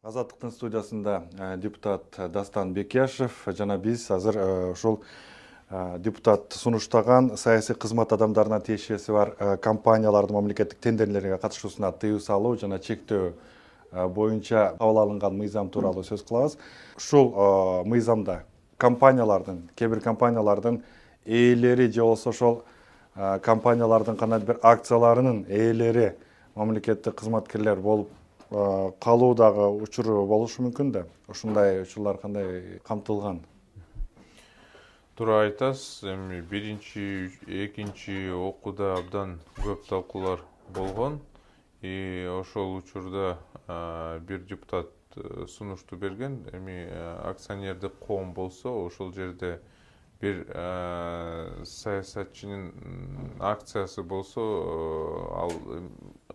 Азаттыктын студиясында депутат Дастан Бекияшев жана биз азыр ушул депутат сунуштаган саясий кызмат адамдарына тиешеси бар компаниялардын мамлекеттик тендерлерге катышуусуна тыюу салуу жана чектөө боюнча кабыл алынган мыйзам тууралуу сөз кылабыз. Ушул мыйзамда кээ бир компаниялардын ээлери же болбосо ошол компаниялардын кандайдыр бир акцияларынын ээлери мамлекеттик кызматкерлер болуп калуудагы учуру болушу мүмкүн да. Ушундай учурлар кандай камтылган? Туура айтасыз. Эми биринчи, экинчи окууда абдан көп талкуулар болгон. Ошол учурда бир депутат сунушту берген. Эми акционердик коом болсо, ошол жерде бир саясатчынын акциясы болсо, ал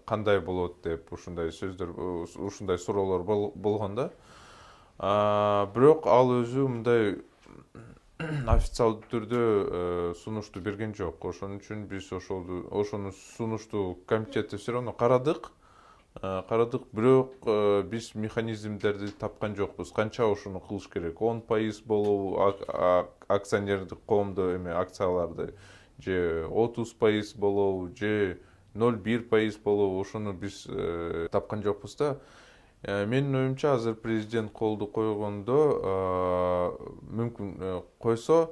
кандай болот деп ушундай сөздөр, ушундай суроолор болгон да. Бирок ал өзү мындай официалдуу түрдө сунушту берген жок. Ошон үчүн биз ошону сунушту комитетте все равно карадык, бирок биз механизмдерди тапкан жокпуз. Канча ошону кылыш керек? 10% болобу акционердик коомдо эме акцияларды, же 30% болобу, же 0,1% болобу, ошону биз тапкан жокпуз да. Менин оюмча азыр президент колду койгондо мүмкүн койсо,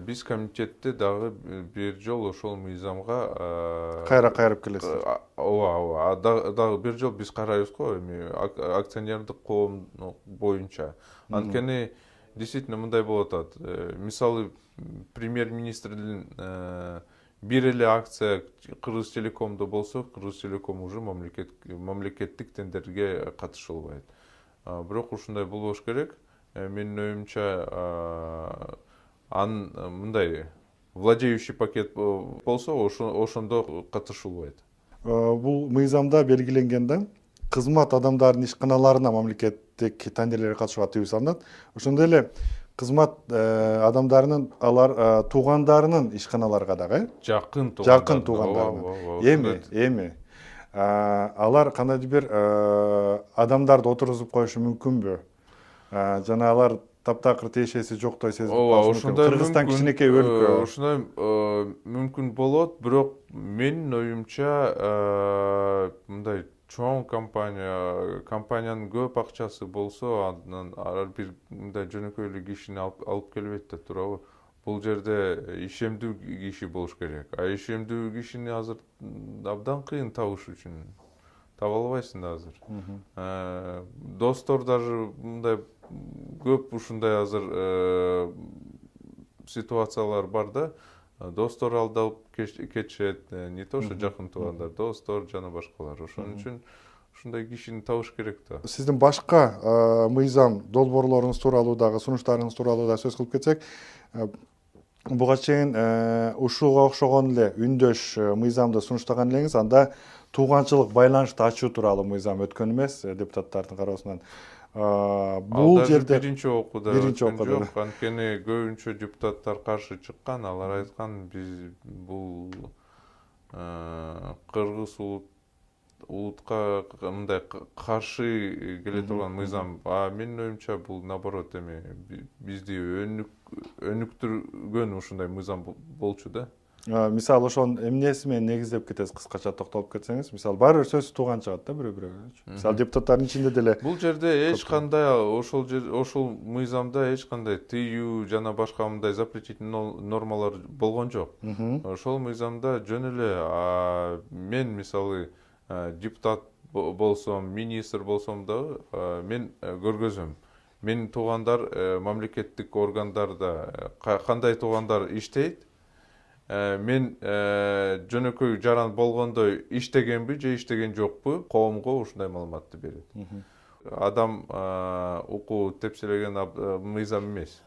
биз комитетте дагы бир жол ошол мыйзамга Кайра кайрып келесиз. Ооба, дагы бир жол биз карайбыз го, эми акционердик коом боюнча. Анткени действительно мындай болуп атат. Мисалы, премьер-министрдин бир эле акция Кыргыз Телекомдо болсо, Кыргыз Телеком уже мамлекеттик тендерге катыша албайт. Бирок ушундай болбош керек. Менин оюмча, мындай владеющий пакет болсо, ошондо катышылбайт. Бул мыйзамда белгиленген да, кызмат адамдарынын ишканаларына мамлекеттик тендерлерге катышууга тыюу салынат. Ошондой эле кызмат адамдарынын алар туугандарынын ишканаларга дагы жакын туугандарынын. Эми алар кандайдыр бир адамдарды отургузуп коюшу мүмкүнбү? Жана алар таптакыр тиешеси жоктой сезип калышы мүмкүн. Кыргызстан кичинекей өлкө. Ошондой мүмкүн болот, бирок менин оюмча мындай чоң компаниянын көп акчасы болсо, андан ар бир мындай жөнөкөй эле кишини алып келбейт да, туурабы? Бул жерде ишемдүү киши болуш керек. Ишемдүү кишини азыр абдан кыйын табыш үчүн. Таба албайсың да азыр. Достор даже мындай көп ушундай азыр ситуациялар бар да. Достор алдап кетишет, не то что жакын туугандар, достор жана башкалар. Ошон үчүн ушундай кишини табыш керек да. Сиздин башка мыйзам долбоорлоруңуз тууралуу дагы, сунуштарыңыз тууралуу да сөз кылып кетсек, буга чейин ушуга окшогон эле үндөш мыйзамды сунуштаган элеңиз, анда тууганчылык байланышты ачуу тууралуу мыйзам өткөн эмес депутаттардын кароосунан. Бул жерде биринчи окууда өткөн жок, анткени көбүнчө депутаттар каршы чыккан. Алар айткан, биз бул кыргыз улутка мындай каршы келе турган мыйзам. Менин оюмча бул наоборот эми бизди өнүктүргөн ушундай мыйзам болчу да. Мисалы ошонун эмнеси менен негиздеп кетесиз, кыскача токтолуп кетсеңиз? Мисалы баары бир сөз тууган чыгат да бирөө-бирөөгө. Мисалы депутаттардын ичинде деле бул жерде эч кандай ошол мыйзамда эч кандай тыюу жана башка мындай запретительный нормалар болгон жок. Ошол мыйзамда жөн эле мен мисалы депутат болсом, министр болсом дагы мен көргөзөм. Менин туугандар мамлекеттик органдарда кандай туугандар иштейт? Мен жөнөкөй жаран болгондой иштегенби же иштеген жокпу, коомго ушундай маалыматты берет. Адам укугу тепселеген мыйзам эмес.